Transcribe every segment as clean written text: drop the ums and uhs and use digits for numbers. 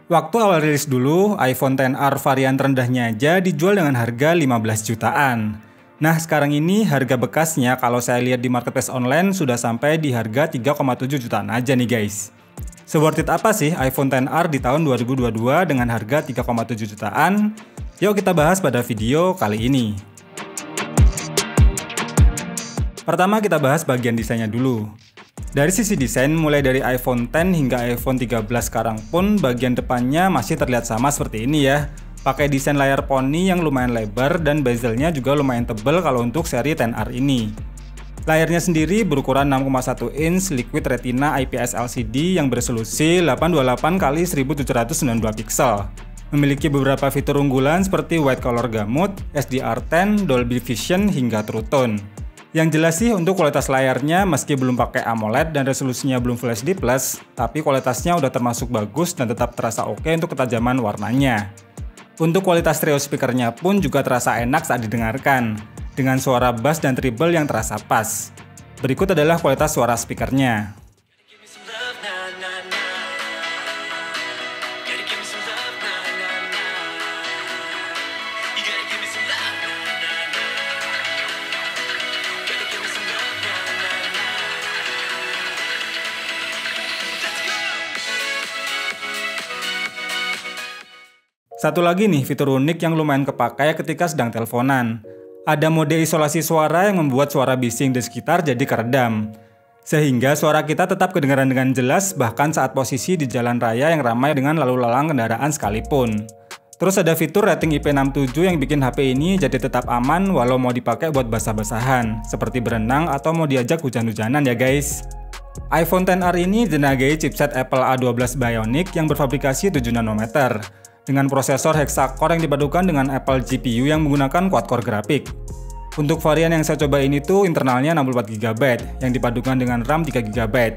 Waktu awal rilis dulu, iPhone XR varian terendahnya aja dijual dengan harga 15 jutaan. Nah, sekarang ini harga bekasnya kalau saya lihat di marketplace online sudah sampai di harga 3,7 jutaan aja nih guys. Se-worth it apa sih iPhone XR di tahun 2022 dengan harga 3,7 jutaan? Yuk kita bahas pada video kali ini. Pertama kita bahas bagian desainnya dulu. Dari sisi desain, mulai dari iPhone X hingga iPhone 13 sekarang pun bagian depannya masih terlihat sama seperti ini ya. Pakai desain layar poni yang lumayan lebar dan bezelnya juga lumayan tebal kalau untuk seri XR ini. Layarnya sendiri berukuran 6,1 inch Liquid Retina IPS LCD yang beresolusi 828x1792 pixel. Memiliki beberapa fitur unggulan seperti White Color Gamut, HDR10, Dolby Vision hingga True Tone. Yang jelas sih untuk kualitas layarnya meski belum pakai AMOLED dan resolusinya belum Full HD+, tapi kualitasnya udah termasuk bagus dan tetap terasa oke untuk ketajaman warnanya. Untuk kualitas stereo speakernya pun juga terasa enak saat didengarkan, dengan suara bass dan treble yang terasa pas. Berikut adalah kualitas suara speakernya. Satu lagi nih fitur unik yang lumayan kepakai ketika sedang teleponan. Ada mode isolasi suara yang membuat suara bising di sekitar jadi keredam. Sehingga suara kita tetap kedengaran dengan jelas bahkan saat posisi di jalan raya yang ramai dengan lalu lalang kendaraan sekalipun. Terus ada fitur rating IP67 yang bikin HP ini jadi tetap aman walau mau dipakai buat basah-basahan, seperti berenang atau mau diajak hujan-hujanan ya guys. iPhone XR ini ditenagai chipset Apple A12 Bionic yang berfabrikasi 7 nanometer. Dengan prosesor hexa-core yang dipadukan dengan Apple GPU yang menggunakan quad-core grafik. Untuk varian yang saya coba ini tuh internalnya 64GB yang dipadukan dengan RAM 3GB.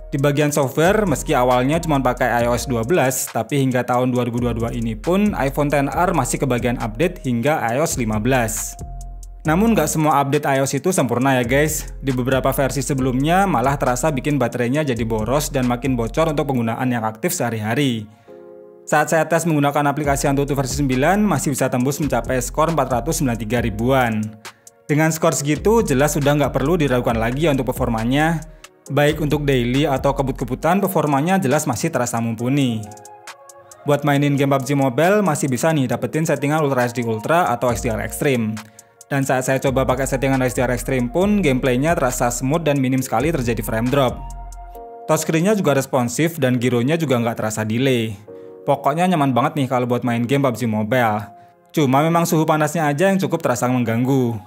Di bagian software, meski awalnya cuma pakai iOS 12, tapi hingga tahun 2022 ini pun iPhone XR masih kebagian update hingga iOS 15. Namun nggak semua update iOS itu sempurna ya guys. Di beberapa versi sebelumnya malah terasa bikin baterainya jadi boros dan makin bocor untuk penggunaan yang aktif sehari-hari. Saat saya tes menggunakan aplikasi Antutu versi 9, masih bisa tembus mencapai skor 493 ribuan. Dengan skor segitu, jelas sudah nggak perlu diragukan lagi untuk performanya. Baik untuk daily atau kebut-kebutan, performanya jelas masih terasa mumpuni. Buat mainin game PUBG Mobile, masih bisa nih dapetin settingan Ultra HD Ultra atau XDR Extreme. Dan saat saya coba pakai settingan XDR Extreme pun, gameplaynya terasa smooth dan minim sekali terjadi frame drop. Touchscreen-nya juga responsif dan gironya juga nggak terasa delay. Pokoknya nyaman banget nih kalau buat main game PUBG Mobile. Cuma memang suhu panasnya aja yang cukup terasa mengganggu.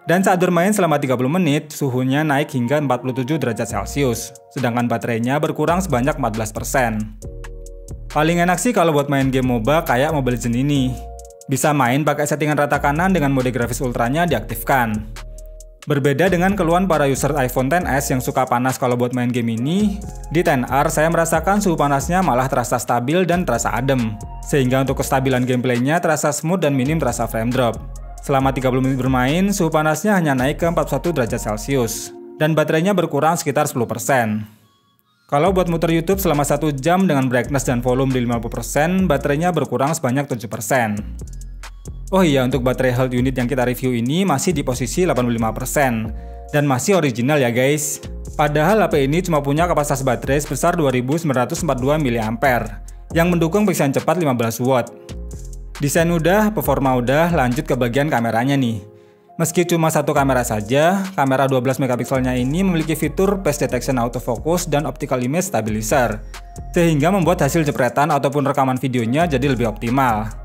Dan saat bermain selama 30 menit, suhunya naik hingga 47 derajat Celcius, sedangkan baterainya berkurang sebanyak 14%. Paling enak sih kalau buat main game MOBA kayak Mobile Legends ini. Bisa main pakai settingan rata kanan dengan mode grafis ultranya diaktifkan. Berbeda dengan keluhan para user iPhone XS yang suka panas kalau buat main game ini, di XR saya merasakan suhu panasnya malah terasa stabil dan terasa adem. Sehingga untuk kestabilan gameplaynya terasa smooth dan minim terasa frame drop. Selama 30 menit bermain, suhu panasnya hanya naik ke 41 derajat Celcius. Dan baterainya berkurang sekitar 10%. Kalau buat muter YouTube selama 1 jam dengan brightness dan volume di 50%, baterainya berkurang sebanyak 7%. Oh iya, untuk baterai health unit yang kita review ini masih di posisi 85% dan masih original ya guys. Padahal HP ini cuma punya kapasitas baterai sebesar 2942 mAh yang mendukung pengisian cepat 15 watt. Desain udah, performa udah, lanjut ke bagian kameranya nih. Meski cuma satu kamera saja, kamera 12 megapikselnya ini memiliki fitur Face Detection Autofocus dan Optical Image Stabilizer, sehingga membuat hasil jepretan ataupun rekaman videonya jadi lebih optimal.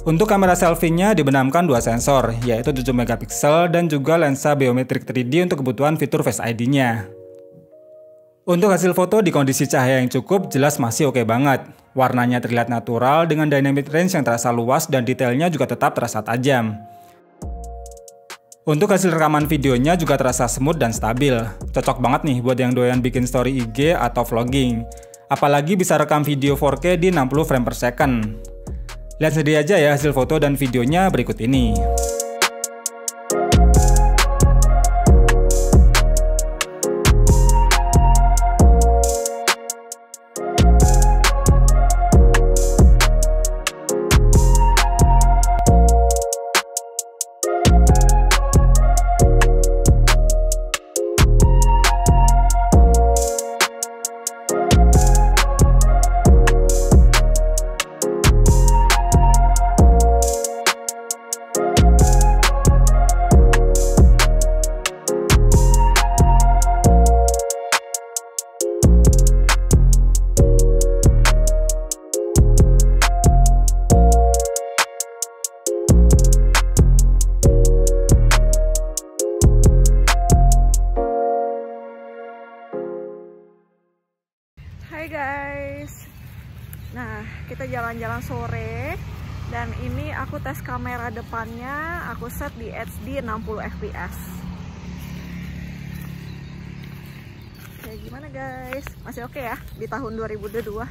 Untuk kamera selfie-nya dibenamkan dua sensor, yaitu 7 megapiksel dan juga lensa biometrik 3D untuk kebutuhan fitur Face ID-nya. Untuk hasil foto di kondisi cahaya yang cukup, jelas masih oke banget. Warnanya terlihat natural dengan dynamic range yang terasa luas dan detailnya juga tetap terasa tajam. Untuk hasil rekaman videonya juga terasa smooth dan stabil. Cocok banget nih buat yang doyan bikin story IG atau vlogging. Apalagi bisa rekam video 4K di 60 frame per second. Lihat sendiri aja ya hasil foto dan videonya berikut ini. Nah, kita jalan-jalan sore. Dan ini aku tes kamera depannya, aku set di HD 60 fps. Oke, gimana guys? Masih oke ya di tahun 2022?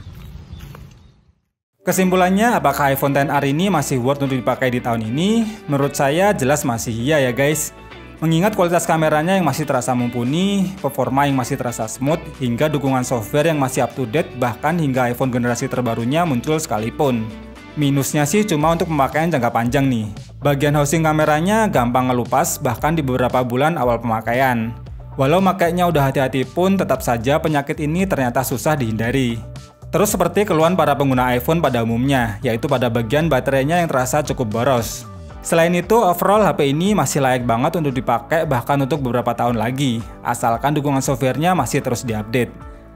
Kesimpulannya, apakah iPhone XR ini masih worth untuk dipakai di tahun ini? Menurut saya jelas masih iya ya guys. Mengingat kualitas kameranya yang masih terasa mumpuni, performa yang masih terasa smooth, hingga dukungan software yang masih up to date, bahkan hingga iPhone generasi terbarunya muncul sekalipun. Minusnya sih cuma untuk pemakaian jangka panjang nih. Bagian housing kameranya gampang ngelupas bahkan di beberapa bulan awal pemakaian. Walau makainya udah hati-hati pun tetap saja penyakit ini ternyata susah dihindari. Terus seperti keluhan para pengguna iPhone pada umumnya, yaitu pada bagian baterainya yang terasa cukup boros. Selain itu, overall HP ini masih layak banget untuk dipakai bahkan untuk beberapa tahun lagi, asalkan dukungan softwarenya masih terus diupdate.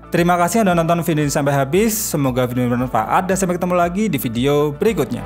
Terima kasih sudah nonton video ini sampai habis, semoga video ini bermanfaat dan sampai ketemu lagi di video berikutnya.